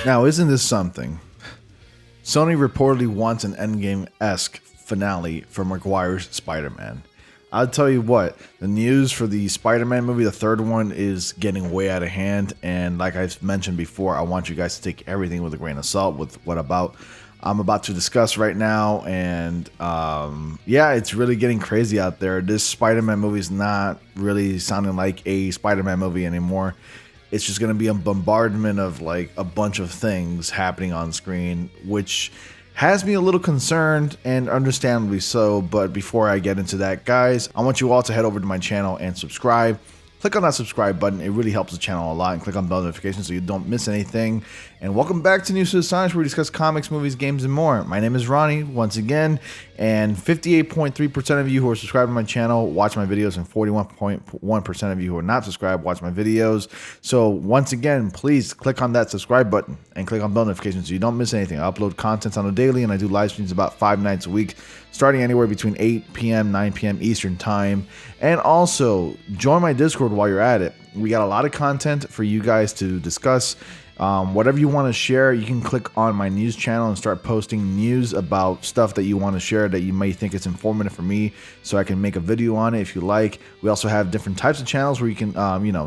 Now, isn't this something? Sony reportedly wants an Endgame-esque finale for Maguire's Spider-Man. I'll tell you what, the news for the Spider-Man movie, the third one, is getting way out of hand. And like I've mentioned before, I want you guys to take everything with a grain of salt with what I'm about to discuss right now. And yeah, it's really getting crazy out there. This Spider-Man movie is not really sounding like a Spider-Man movie anymore. It's just going to be a bombardment of like a bunch of things happening on screen, which has me a little concerned, and understandably so. But before I get into that, guys, I want you all to head over to my channel and subscribe. Click on that subscribe button. It really helps the channel a lot. And click on bell notifications so you don't miss anything. And welcome back to News to the Science, where we discuss comics, movies, games, and more. My name is Ronnie, once again, and 58.3% of you who are subscribed to my channel watch my videos, and 41.1% of you who are not subscribed watch my videos. So once again, please click on that subscribe button and click on bell notifications so you don't miss anything. I upload content on a daily, and I do live streams about 5 nights a week, starting anywhere between 8 p.m., 9 p.m. Eastern time. And also, join my Discord while you're at it. We got a lot of content for you guys to discuss. Whatever you want to share, you can click on my news channel and start posting news about stuff that you want to share that you may think it's informative for me, so I can make a video on it if you like. We also have different types of channels where you can,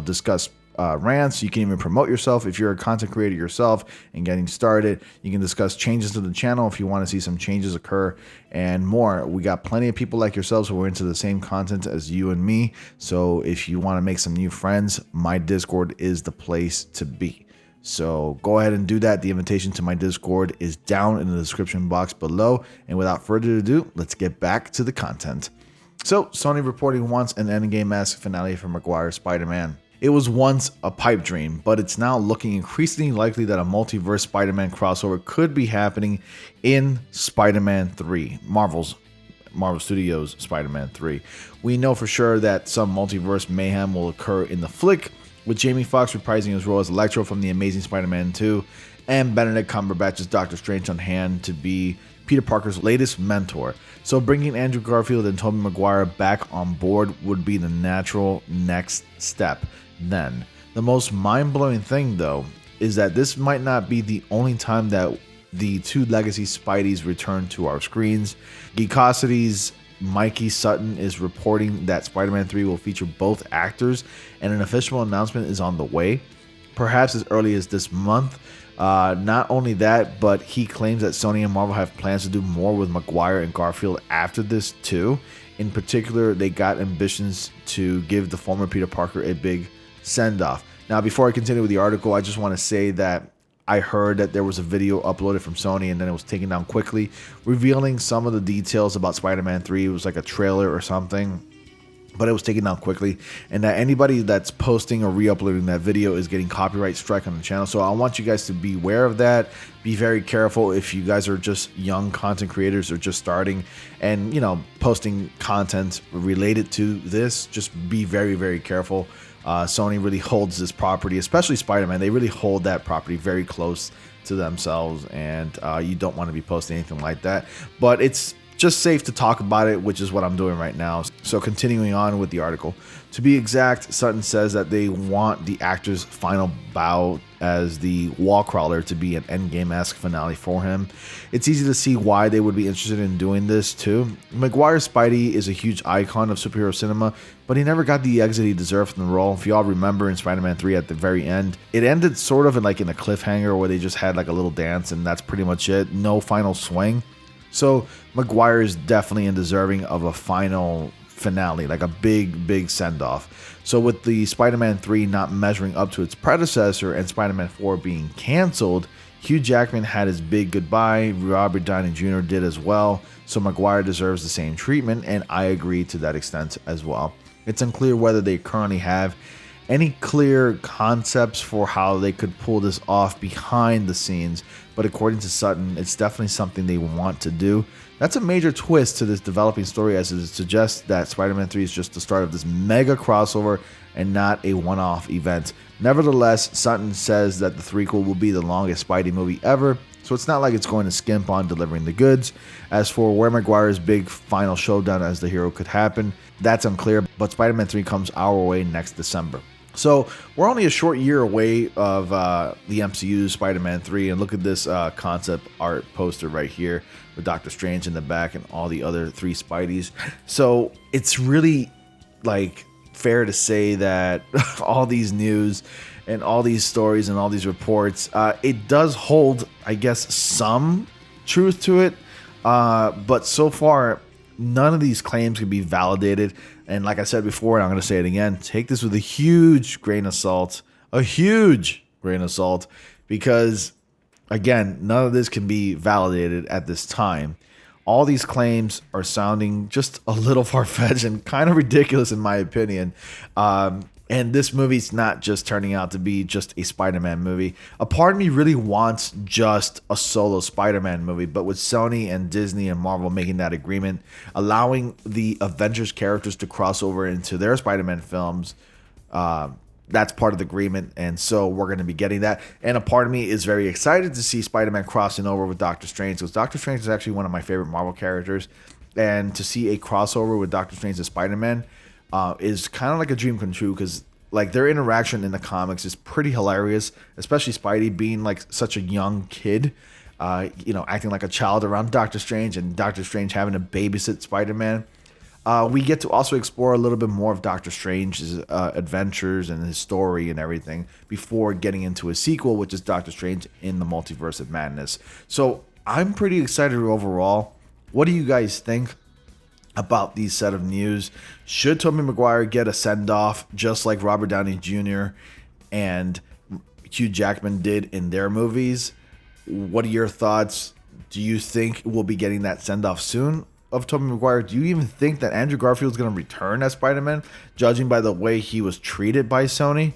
discuss rants. You can even promote yourself if you're a content creator yourself and getting started. You can discuss changes to the channel if you want to see some changes occur, and more. We got plenty of people like yourselves who are into the same content as you and me. So if you want to make some new friends, my Discord is the place to be. So go ahead and do that. The invitation to my Discord is down in the description box below. And without further ado, let's get back to the content. So Sony reporting wants an Endgame-esque finale for Maguire's Spider-Man. It was once a pipe dream, but it's now looking increasingly likely that a multiverse Spider-Man crossover could be happening in Spider-Man 3, Marvel Studios' Spider-Man 3. We know for sure that some multiverse mayhem will occur in the flick, with Jamie Foxx reprising his role as Electro from The Amazing Spider-Man 2, and Benedict Cumberbatch's Doctor Strange on hand to be Peter Parker's latest mentor. So bringing Andrew Garfield and Tobey Maguire back on board would be the natural next step. Then, the most mind-blowing thing, though, is that this might not be the only time that the two legacy Spideys return to our screens. Geekosity's Mikey Sutton is reporting that Spider-Man 3 will feature both actors, and an official announcement is on the way, perhaps as early as this month. Not only that, but he claims that Sony and Marvel have plans to do more with Maguire and Garfield after this too. In particular, they got ambitions to give the former Peter Parker a big send-off. Now, before I continue with the article, I just want to say that I heard that there was a video uploaded from Sony and then it was taken down quickly, revealing some of the details about Spider-Man 3. It was like a trailer or something, but it was taken down quickly, and that anybody that's posting or re-uploading that video is getting copyright strike on the channel. So I want you guys to be aware of that. Be very careful if you guys are just young content creators or just starting and, posting content related to this. Just be very, very careful. Sony really holds this property, especially Spider-Man. They really hold that property very close to themselves, and you don't want to be posting anything like that. But it's just safe to talk about it, which is what I'm doing right now. So continuing on with the article. To be exact, Sutton says that they want the actor's final bow as the wall crawler to be an Endgame-esque finale for him. It's easy to see why they would be interested in doing this too. Maguire's Spidey is a huge icon of superhero cinema, but he never got the exit he deserved from the role. If y'all remember in Spider-Man 3 at the very end, it ended sort of in a cliffhanger where they just had like a little dance, and that's pretty much it. No final swing. So Maguire is definitely deserving of a final finale, like a big send-off. So with the Spider-Man 3 not measuring up to its predecessor and Spider-Man 4 being canceled, Hugh Jackman had his big goodbye. Robert Downey Jr. did as well. So Maguire deserves the same treatment, and I agree to that extent as well. It's unclear whether they currently have any clear concepts for how they could pull this off behind the scenes, but according to Sutton, it's definitely something they want to do. That's a major twist to this developing story, as it suggests that Spider-Man 3 is just the start of this mega crossover and not a one-off event. Nevertheless, Sutton says that the threequel will be the longest Spidey movie ever, so it's not like it's going to skimp on delivering the goods. As for where Maguire's big final showdown as the hero could happen, that's unclear, but Spider-Man 3 comes our way next December. So we're only a short year away of the MCU's Spider-Man 3, and look at this concept art poster right here with Doctor Strange in the back and all the other 3 Spideys. So it's really like fair to say that all these news and all these stories and all these reports, it does hold, I guess, some truth to it, but so far none of these claims can be validated. And like I said before, and I'm going to say it again, take this with a huge grain of salt, because again, none of this can be validated at this time. All these claims are sounding just a little far-fetched and kind of ridiculous in my opinion. And this movie's not just turning out to be just a Spider-Man movie. A part of me really wants just a solo Spider-Man movie, but with Sony and Disney and Marvel making that agreement, allowing the Avengers characters to cross over into their Spider-Man films, that's part of the agreement, and so we're going to be getting that. And a part of me is very excited to see Spider-Man crossing over with Doctor Strange, because Doctor Strange is actually one of my favorite Marvel characters, and to see a crossover with Doctor Strange and Spider-Man is kind of like a dream come true, because like their interaction in the comics is pretty hilarious, especially Spidey being like such a young kid, acting like a child around Doctor Strange, and Doctor Strange having to babysit Spider-Man. We get to also explore a little bit more of Doctor Strange's adventures and his story and everything before getting into a sequel, which is Doctor Strange in the Multiverse of Madness. So I'm pretty excited overall. What do you guys think about these set of news? Should Tobey Maguire get a send-off just like Robert Downey Jr. and Hugh Jackman did in their movies? What are your thoughts? Do you think we'll be getting that send-off soon of Tobey Maguire? Do you even think that Andrew Garfield is going to return as Spider-Man, judging by the way he was treated by Sony?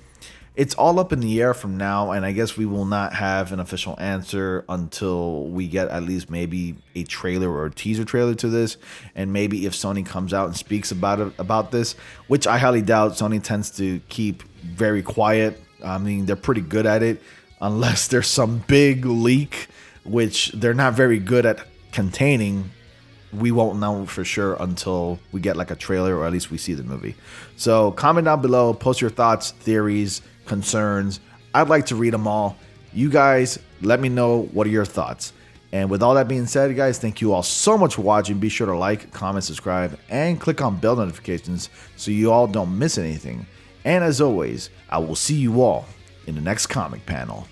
It's all up in the air from now, and I guess we will not have an official answer until we get at least maybe a trailer or a teaser trailer to this, and maybe if Sony comes out and speaks about this, which I highly doubt. Sony tends to keep very quiet. I mean, they're pretty good at it, unless there's some big leak, which they're not very good at containing. We won't know for sure until we get like a trailer, or at least we see the movie. So comment down below, post your thoughts, theories, concerns. I'd like to read them all. You guys, let me know what are your thoughts. And with all that being said, guys, thank you all so much for watching. Be sure to like, comment, subscribe, and click on bell notifications so you all don't miss anything. And as always, I will see you all in the next comic panel.